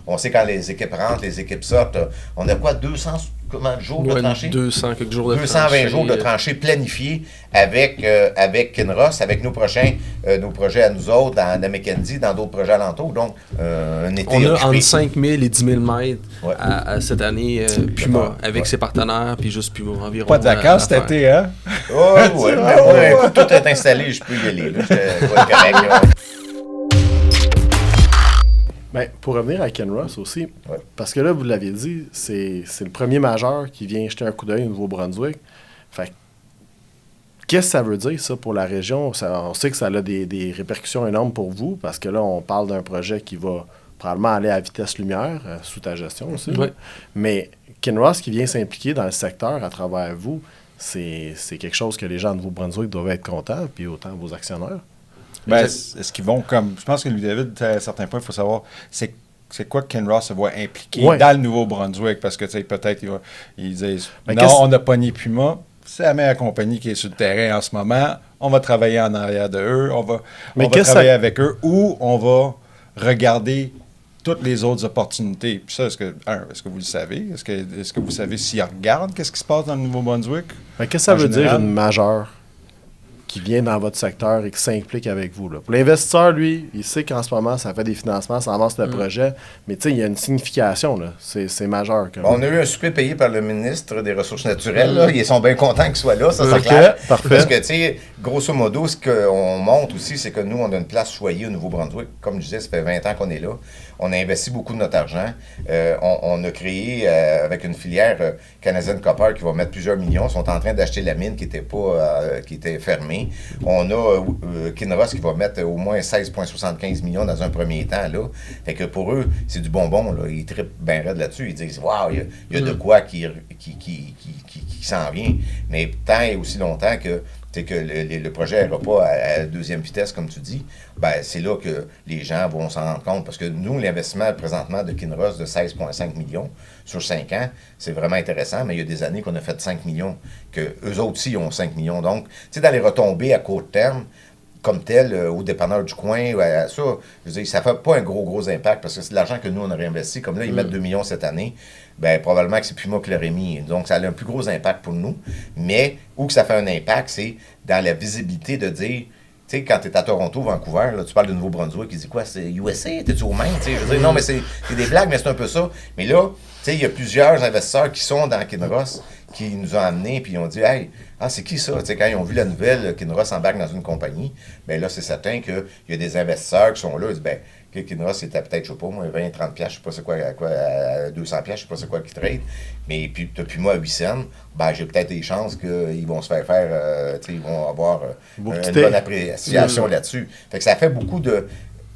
On sait quand les équipes rentrent, les équipes sortent. On a quoi, 200 comment de jours de tranchées? 200 quelques jours de 220 tranchées. jours de tranchées planifiés avec Kinross, avec nos projets à nous autres, dans Mackenzie, dans d'autres projets alentours. Donc, un été On a occupé. entre 5 000 et 10 000 mètres Ouais. à cette année Puma, avec ses partenaires, puis juste Puma environ. Pas de vacances cet à faire. été, hein? Oh, ouais, mais ouais, écoute, tout est installé, je peux y aller. Là. Je vais être correct. Là. Ben, pour revenir à Kinross aussi, Ouais. parce que là, vous l'avez dit, c'est le premier majeur qui vient jeter un coup d'œil au Nouveau-Brunswick. Fait que, qu'est-ce que ça veut dire, ça, pour la région? On sait que ça a des répercussions énormes pour vous, parce que là, on parle d'un projet qui va probablement aller à vitesse lumière, sous ta gestion aussi. Ouais. Mais Kinross qui vient s'impliquer dans le secteur à travers vous, c'est quelque chose que les gens de Nouveau-Brunswick doivent être contents, puis autant vos actionnaires. Ben, est-ce qu'ils vont comme. Je pense que Louis-David, à un certain point, il faut savoir c'est quoi que Kinross se voit impliqué dans le Nouveau-Brunswick. Parce que, tu sais, peut-être, ils disent on n'a pas ni Puma. C'est la meilleure compagnie qui est sur le terrain en ce moment. On va travailler en arrière de eux. On va travailler avec eux ou on va regarder toutes les autres opportunités. Puis ça, est-ce que vous le savez? Est-ce que vous savez s'ils regardent qu'est-ce qui se passe dans le Nouveau-Brunswick? Mais qu'est-ce que ça veut dire une majeure qui vient dans votre secteur et qui s'implique avec vous? Là? Pour l'investisseur, lui, il sait qu'en ce moment, ça fait des financements, ça avance le projet, mais tu sais, il y a une signification, là. C'est majeur. On a eu un souper payé par le ministre des Ressources naturelles. Là. Ils sont bien contents qu'il soit là, ça c'est Ok, clair. parfait. Parce que, tu sais, grosso modo, ce qu'on montre aussi, c'est que nous, on a une place choyée au Nouveau-Brunswick. Comme je disais, ça fait 20 ans qu'on est là. On a investi beaucoup de notre argent. On a créé, avec une filière Canadian Copper qui va mettre plusieurs millions. Ils sont en train d'acheter la mine qui était fermée. On a Kinross qui va mettre au moins 16,75 millions dans un premier temps. Là. Fait que pour eux, c'est du bonbon. Là. Ils trippent bien raide là-dessus. Ils disent « Waouh, il y a de quoi qui s'en vient. » Mais tant et aussi longtemps que le projet n'ira pas à la deuxième vitesse, comme tu dis, ben c'est là que les gens vont s'en rendre compte. Parce que nous, l'investissement présentement de Kinross de 16,5 millions sur 5 ans, c'est vraiment intéressant, mais il y a des années qu'on a fait 5 millions, que eux autres aussi ont 5 millions. Donc, tu sais, dans les retombées à court terme, comme tel, au dépanneur du coin, ça, je veux dire, ça fait pas un gros impact parce que c'est de l'argent que nous, on a réinvesti. Comme là, ils mettent 2 millions cette année, ben probablement que c'est plus moi qui l'aurais mis. Donc, ça a un plus gros impact pour nous. Mais où que ça fait un impact, c'est dans la visibilité de dire, tu sais, quand tu es à Toronto, Vancouver, là, tu parles de Nouveau-Brunswick, ils disent quoi, c'est USA, t'es-tu au Maine? Je veux dire, non, mais c'est des blagues, mais c'est un peu ça. Mais là, tu sais, il y a plusieurs investisseurs qui sont dans Kinross qui nous ont amenés, puis ils ont dit, hey, c'est qui ça? Tu sais, quand ils ont vu la nouvelle, Kinross embarque dans une compagnie, bien là, c'est certain qu'il y a des investisseurs qui sont là, ils disent, ben, que Kinross c'était peut-être, je sais pas, moi, 20, 30 piastres, je sais pas c'est quoi, à 200 piastres, je sais pas c'est quoi qui trade, mais puis depuis moi à 8 cents, ben, j'ai peut-être des chances qu'ils vont se faire tu sais, ils vont avoir une bonne appréciation là-dessus. Fait que ça fait beaucoup de...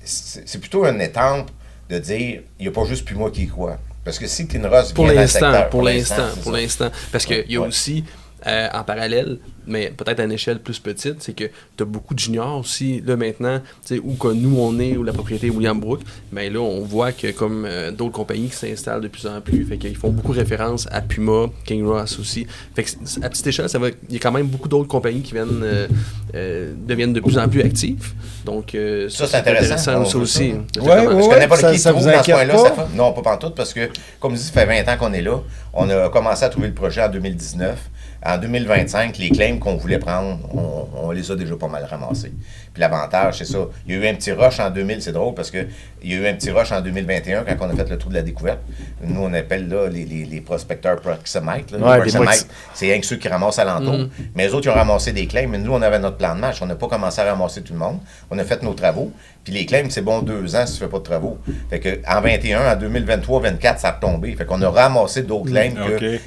C'est plutôt une étampe de dire, il n'y a pas juste plus moi qui y crois. Parce que si Kinross vient dans le secteur... Pour l'instant. Parce qu'il y a aussi, en parallèle, mais peut-être à une échelle plus petite, c'est que tu as beaucoup de juniors aussi, là maintenant, où que nous on est, où la propriété est William Brook, mais là on voit que comme d'autres compagnies qui s'installent de plus en plus, fait qu'ils font beaucoup référence à Puma, Kinross aussi. Fait que à petite échelle, il y a quand même beaucoup d'autres compagnies qui deviennent de plus en plus actives. Donc ça c'est intéressant ça aussi. Je connais pas qui se trouve dans ce coin-là. Non, pas pantoute, parce que, comme je dis, ça fait 20 ans qu'on est là. On a commencé à trouver le projet en 2019. En 2025, les claims qu'on voulait prendre, on les a déjà pas mal ramassés. Puis l'avantage, c'est ça. Il y a eu un petit rush en 2000, c'est drôle, parce qu'il y a eu un petit rush en 2021 quand on a fait le tour de la découverte. Nous, on appelle là les prospecteurs proximètres. Les proximètres, c'est rien que ceux qui ramassent alentour. Mais les autres, ils ont ramassé des claims. Mais nous, on avait notre plan de match. On n'a pas commencé à ramasser tout le monde. On a fait nos travaux. Puis les claims, c'est bon 2 ans si tu ne fais pas de travaux. Fait que en 21, en 2023, 2024, ça a retombé. Fait qu'on a ramassé d'autres claims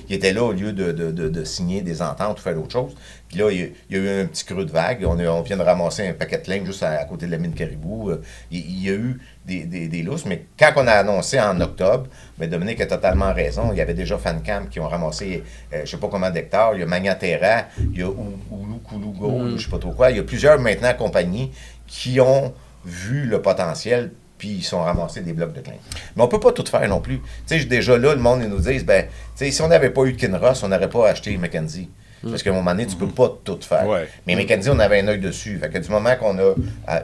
qui étaient là au lieu de signer des ententes ou faire d'autres choses. Puis là, il y a eu un petit creux de vague. On vient de ramasser un paquet de claims juste à côté de la mine Caribou. Il y a eu des lousses. Mais quand on a annoncé en octobre, mais Dominique a totalement raison. Il y avait déjà Fancam qui ont ramassé, je ne sais pas combien d'hectares. Il y a Magnaterra, il y a Oulukulugo, je ne sais pas trop quoi. Il y a plusieurs maintenant compagnies qui ont vu le potentiel, puis ils sont ramassés des blocs de claims. Mais on ne peut pas tout faire non plus. Tu sais, déjà là, le monde ils nous dit, ben, tu sais, si on n'avait pas eu de Kinross, on n'aurait pas acheté Mackenzie. Parce qu'à un moment donné, tu peux pas tout faire. Ouais. Mais Mackenzie, on avait un œil dessus. Fait que du moment qu'on a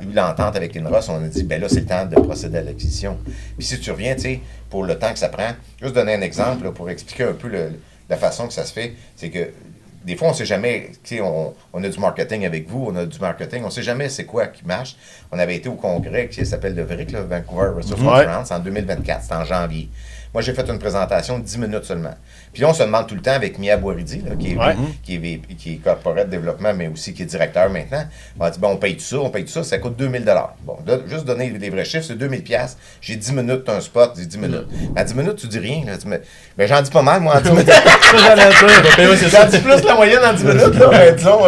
eu l'entente avec Kinross, on a dit, ben là, c'est le temps de procéder à l'acquisition. Puis si tu reviens, tu sais, pour le temps que ça prend, juste donner un exemple là, pour expliquer un peu la façon que ça se fait, c'est que des fois, on ne sait jamais, tu sais, on a du marketing avec vous, on a du marketing, on ne sait jamais c'est quoi qui marche. On avait été au congrès qui s'appelle le VRIC, là, Vancouver Research Conference, en 2024, c'était en janvier. Moi, j'ai fait une présentation de 10 minutes seulement. Puis là, on se demande tout le temps avec Mia Boiridi, là, qui est corporate développement, mais aussi qui est directeur maintenant. On a dit, bon, on paye tout ça, ça coûte 2000 $. Bon, juste donner les vrais chiffres, c'est 2000 $. J'ai 10 minutes, t'as un spot, j'ai 10 minutes. En 10 minutes, tu dis rien. Là, ben, j'en dis pas mal, moi, en 10 minutes. J'en dis plus la moyenne en 10 minutes. Là, ben, disons,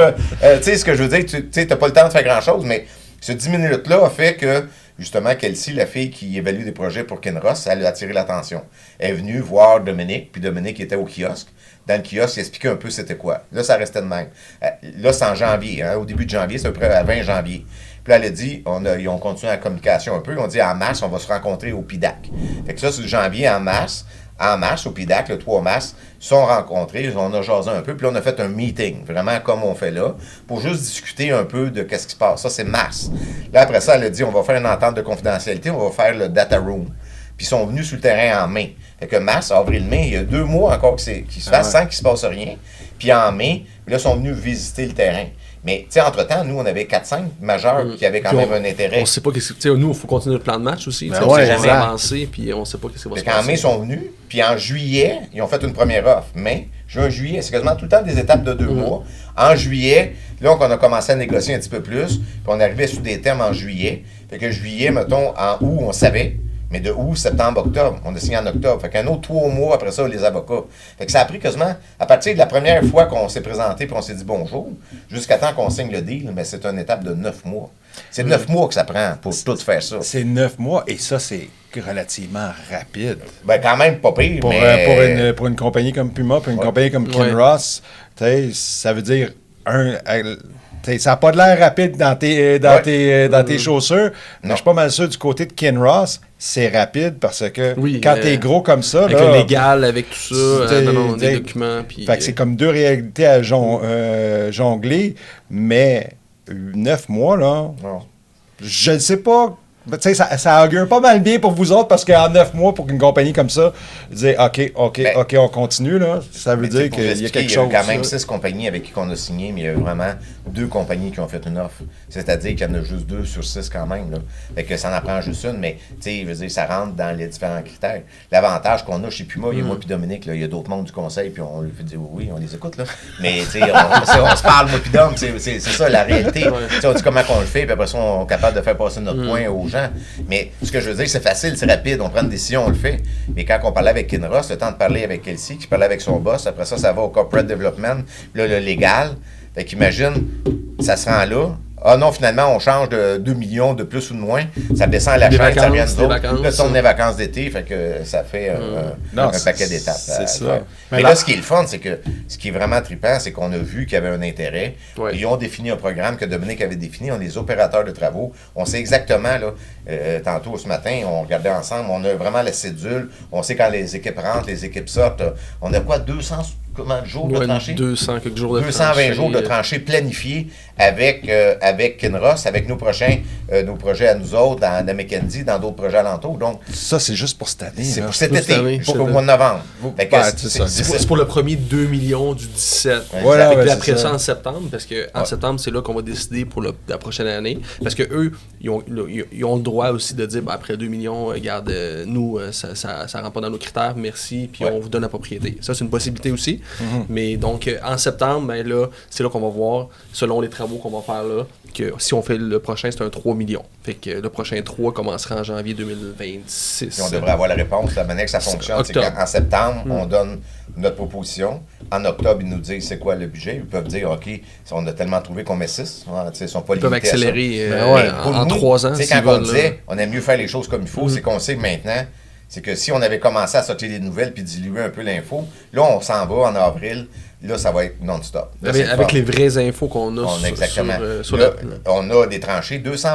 tu sais, ce que je veux dire, tu sais, t'as pas le temps de faire grand-chose, mais ce 10 minutes-là a fait que justement, Kelsey, la fille qui évalue des projets pour Kinross, elle a attiré l'attention. Elle est venue voir Dominique, puis Dominique était au kiosque. Dans le kiosque, il expliquait un peu c'était quoi. Là, ça restait de même. Là, c'est en janvier. Hein, au début de janvier, c'est à peu près à 20 janvier. Puis là, elle a dit, ils ont continué la communication un peu. Ils ont dit, en mars, on va se rencontrer au PIDAC. Fait que ça, c'est janvier, en mars, au PIDAC, le 3 mars, ils sont rencontrés, on a jasé un peu, puis là, on a fait un meeting, vraiment comme on fait là, pour juste discuter un peu de qu'est-ce qui se passe. Ça, c'est mars. Là, après ça, elle a dit, on va faire une entente de confidentialité, on va faire le data room. Puis ils sont venus sur le terrain en mai. Fait que mars, avril, mai, il y a 2 mois encore qui se fasse sans qu'il se passe rien. Puis en mai, là, ils sont venus visiter le terrain. Mais, tu sais, entre-temps, nous, on avait 4-5 majeurs qui avaient quand même un intérêt. On sait pas qu'est-ce que... Tu sais, nous, il faut continuer le plan de match aussi. Ben On ouais, sait jamais exact. avancer, puis on sait pas qu'est-ce qui va se Fait qu'en passer. mai, ils sont venus, puis en juillet, ils ont fait une première offre. Mai, juin, juillet, c'est quasiment tout le temps des étapes de 2 mois. En juillet, là, on a commencé à négocier un petit peu plus, puis on arrivait sur des termes en juillet. Fait que juillet, mettons, en août, on savait. Mais de août, septembre, octobre. On a signé en octobre. Fait qu'un autre 3 mois après ça, les avocats. Fait que ça a pris quasiment, à partir de la première fois qu'on s'est présenté puis on s'est dit bonjour, jusqu'à temps qu'on signe le deal, mais c'est une étape de 9 mois. C'est 9 mois que ça prend pour tout faire ça. C'est 9 mois et ça, c'est relativement rapide. Ben, quand même pas pire, mais... Pour une compagnie comme Puma, pour une compagnie comme Kinross, ça veut dire ça n'a pas de l'air rapide dans tes chaussures, mais je suis pas mal sûr du côté de Kinross, c'est rapide parce que quand t'es gros comme ça... Avec là, le légal, avec tout ça, des documents. Puis, fait que c'est comme 2 réalités à jongler, mais 9 mois, là, je ne sais pas... Tu sais, ça augure pas mal bien pour vous autres parce qu'en 9 mois, pour une compagnie comme ça, dire OK, on continue, là, ça veut dire qu'il y a quelque chose. Il y a quand même 6 compagnies avec qui on a signé, mais il y a vraiment 2 compagnies qui ont fait une offre. C'est-à-dire qu'il y en a juste 2 sur 6 quand même. Là. Fait que ça en prend juste une, mais je veux dire, ça rentre dans les différents critères. L'avantage qu'on a chez Puma, il y a moi et Dominique, là, il y a d'autres membres du conseil, puis on lui fait dire oui, on les écoute. Là. Mais on se parle, moi et Dom, c'est ça la réalité. On dit comment on le fait, puis après ça, on est capable de faire passer notre point aux gens. Mais ce que je veux dire, c'est facile, c'est rapide, on prend une décision, on le fait. Mais quand on parlait avec Kinross, le temps de parler avec Kelsey, qui parlait avec son boss, après ça, ça va au corporate development, puis là, le légal. Fait qu'imagine, ça se rend là. Ah non, finalement, on change de 2 millions de plus ou de moins. Ça descend à la chaîne, ça vient de l'autre. Là, on est vacances d'été, fait que ça fait un paquet d'étapes. C'est ça. Mais là, ce qui est le fun, c'est que ce qui est vraiment trippant, c'est qu'on a vu qu'il y avait un intérêt. Ouais. Ils ont défini un programme que Dominique avait défini. On est des opérateurs de travaux. On sait exactement, là, tantôt ce matin, on regardait ensemble, on a vraiment la cédule. On sait quand les équipes rentrent, les équipes sortent. On a quoi, 200 combien de jours de tranchée? 200 quelques jours de 220 jours de tranchée planifiés avec Kinross, avec nos projets à nous autres, dans Mackenzie, dans d'autres projets alentours. Donc, ça, c'est juste pour cette année. c'est là. pour cet Pour été, cette année, au mois de novembre. Fait que C'est pour le premier 2 millions du 17. Voilà, Puis ouais, après c'est ça, ça. en septembre, parce qu'en septembre, c'est là qu'on va décider pour la prochaine année. Parce que eux, ils ont le droit aussi de dire, après 2 millions, regarde, nous, ça rentre pas dans nos critères, merci, puis on vous donne la propriété. Ça, c'est une possibilité aussi. Mais donc, en septembre, ben là, c'est là qu'on va voir, selon les travaux qu'on va faire là, que si on fait le prochain, c'est un 3 millions. Fait que le prochain 3 commencera en janvier 2026. Puis on devrait avoir la réponse. La manière que ça fonctionne, c'est qu'en septembre, on donne notre proposition. En octobre, ils nous disent c'est quoi le budget. Ils peuvent dire, OK, si on a tellement trouvé qu'on met 6. Ils sont pas Ils peuvent limités à ça. accélérer Pour en nous, 3 ans. tu sais, s'ils quand on veulent, disait, on aime mieux faire les choses comme il faut, c'est qu'on sait maintenant, c'est que si on avait commencé à sortir des nouvelles puis diluer un peu l'info, là, on s'en va en avril. Là, ça va être non-stop. Là, avec les vraies infos qu'on a sur là, on a des tranchées. 200,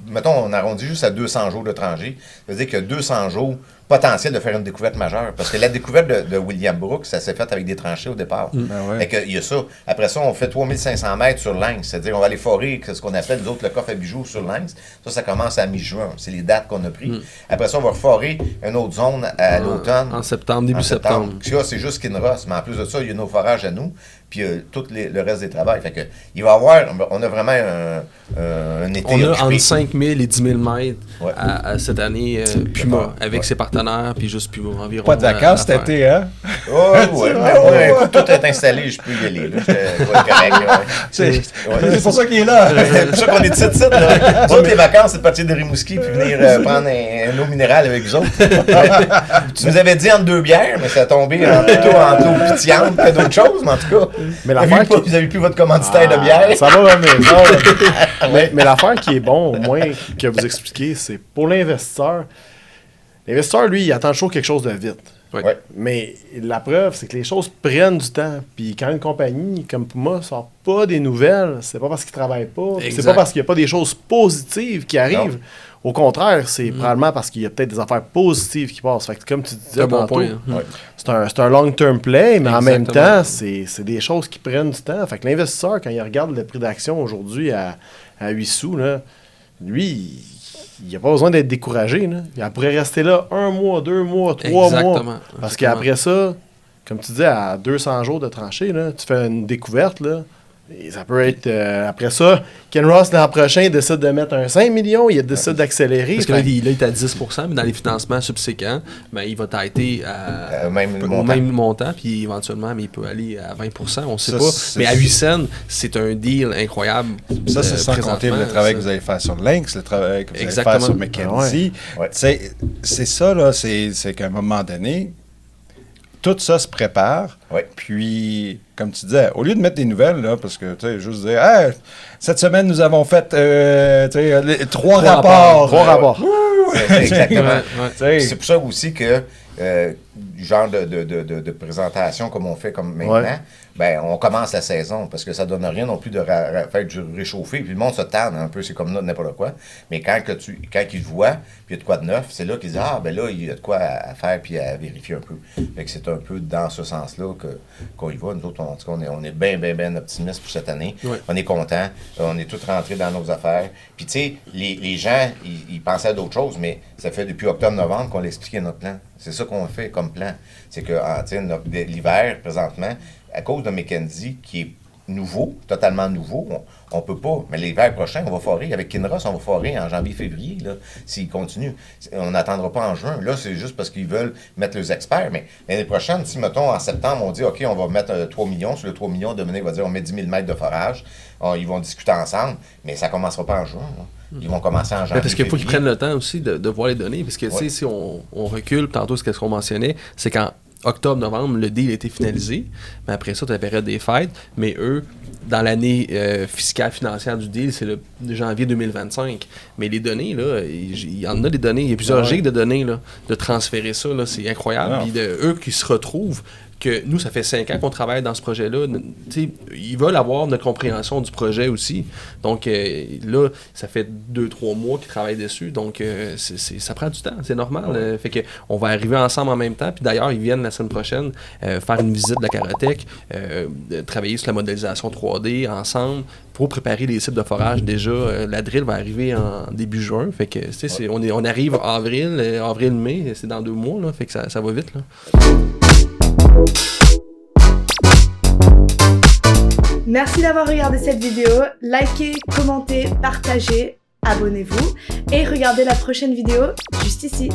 mettons, on arrondit juste à 200 jours de tranchées. Ça veut dire que 200 jours potentiel de faire une découverte majeure. Parce que la découverte de William Brook, ça s'est fait avec des tranchées au départ. Fait que, il y a ça. Après ça, on fait 3500 mètres sur Lynx. C'est-à-dire, on va aller forer ce qu'on appelle, nous autres, le coffre à bijoux sur Lynx. Ça commence à mi-juin. C'est les dates qu'on a prises. Après ça, on va reforer une autre zone à l'automne. En septembre, début septembre. Ça, c'est juste Kinross. Mais en plus de ça, il y a nos forages à nous. Puis tout le reste des travaux. Fait que, il va y avoir, on a vraiment un été on a occupé. entre 5 000 et 10 000 mètres à cette année Puma, avec ses partenaires, puis juste Puma environ. Pas de vacances cet été, hein? Oui, mais moi, écoute, tout est installé, je peux y aller. Là. C'est pour ça qu'il est là. C'est pour ça qu'on est de site. Toutes les vacances, c'est de partir de Rimouski puis venir prendre un eau minérale avec vous autres. Tu nous avais dit entre 2 bières, mais ça a tombé plutôt en eau pétillante que d'autres choses, mais en tout cas. Mais vous avez plus votre commanditaire de bière. Ça va revenir. Mais l'affaire qui est bon, au moins, que vous expliquez, c'est pour l'investisseur. L'investisseur, lui, il attend toujours quelque chose de vite. Ouais. Mais la preuve, c'est que les choses prennent du temps. Puis quand une compagnie comme Puma sort pas des nouvelles, c'est pas parce qu'ils travaillent pas. C'est pas parce qu'il n'y a pas des choses positives qui arrivent. Non. Au contraire, c'est probablement parce qu'il y a peut-être des affaires positives qui passent. Fait que comme tu disais tantôt, c'est un long-term play, mais en même temps, c'est des choses qui prennent du temps. Fait que l'investisseur, quand il regarde le prix d'action aujourd'hui à 8 sous, là, lui, il n'a pas besoin d'être découragé. Là. Il pourrait rester là 1 mois, 2 mois, 3 mois. Parce qu'après ça, comme tu disais, à 200 jours de tranchée, là, tu fais une découverte, là, et ça peut être... après ça, Ken Ross, l'an prochain, décide de mettre un 5 millions, il décide d'accélérer. Parce que là, il est à 10%, mais dans les financements subséquents, ben, il va t'arrêter au même montant, puis éventuellement, mais il peut aller à 20%, on ne sait pas. Mais à 8 cents, c'est un deal incroyable. Ça, c'est sans compter le travail que vous allez faire sur Lynx, le travail que vous allez faire sur Mackenzie. C'est ça, là, c'est qu'à un moment donné, tout ça se prépare. Puis, comme tu disais, au lieu de mettre des nouvelles, là, parce que, tu sais, juste dire, hey, cette semaine, nous avons fait 3 rapports. 3 rapports. Exactement. C'est pour ça aussi que du genre de présentation comme on fait comme maintenant, ben, on commence la saison parce que ça donne rien non plus de faire du réchauffer. Puis le monde se tanne un peu, c'est comme n'importe quoi. Mais quand ils voient, puis il y a de quoi de neuf, c'est là qu'ils disent, ben là, il y a de quoi à faire puis à vérifier un peu. Fait que c'est un peu dans ce sens-là qu'on y va. Nous autres, on est bien optimistes pour cette année. On est contents. On est tous rentrés dans nos affaires. Puis tu sais, les gens, ils pensaient à d'autres choses, mais ça fait depuis octobre-novembre qu'on l'expliquait notre plan. C'est ça qu'on fait comme plan. C'est que l'hiver, présentement, à cause de Mackenzie, qui est nouveau, totalement nouveau, on peut pas. Mais l'hiver prochain, on va forer. Avec Kinross, on va forer en janvier-février, là, s'ils continuent. On n'attendra pas en juin. Là, c'est juste parce qu'ils veulent mettre les experts. Mais l'année prochaine, si, mettons, en septembre, on dit, OK, on va mettre 3 millions. Sur le 3 millions, Dominique va dire, on met 10 000 mètres de forage. Ils vont discuter ensemble. Mais ça ne commencera pas en juin, là. Ils vont commencer en janvier. Parce qu'il faut qu'ils prennent le temps aussi de voir les données. Parce que, tu sais, si on recule, tantôt, ce qu'on mentionnait, c'est qu'en octobre-novembre, le deal a été finalisé. Mais après ça, tu as la période des fêtes. Mais eux, dans l'année fiscale financière du deal, c'est le janvier 2025. Mais les données, là, il y en a des données. Il y a plusieurs gigs de données, là, de transférer ça. Là, c'est incroyable. Puis eux qui se retrouvent, que nous, ça fait 5 ans qu'on travaille dans ce projet-là. Ils veulent avoir notre compréhension du projet aussi. Donc là, ça fait 2-3 mois qu'ils travaillent dessus. Donc ça prend du temps, c'est normal. Fait que on va arriver ensemble en même temps. Puis d'ailleurs, ils viennent la semaine prochaine faire une visite de la Carotech, travailler sur la modélisation 3D ensemble pour préparer les sites de forage. Déjà, la drill va arriver en début juin. Fait que on arrive en avril-mai, c'est dans 2 mois. Là, fait que ça va vite. Là. Merci d'avoir regardé cette vidéo. Likez, commentez, partagez, abonnez-vous et regardez la prochaine vidéo juste ici.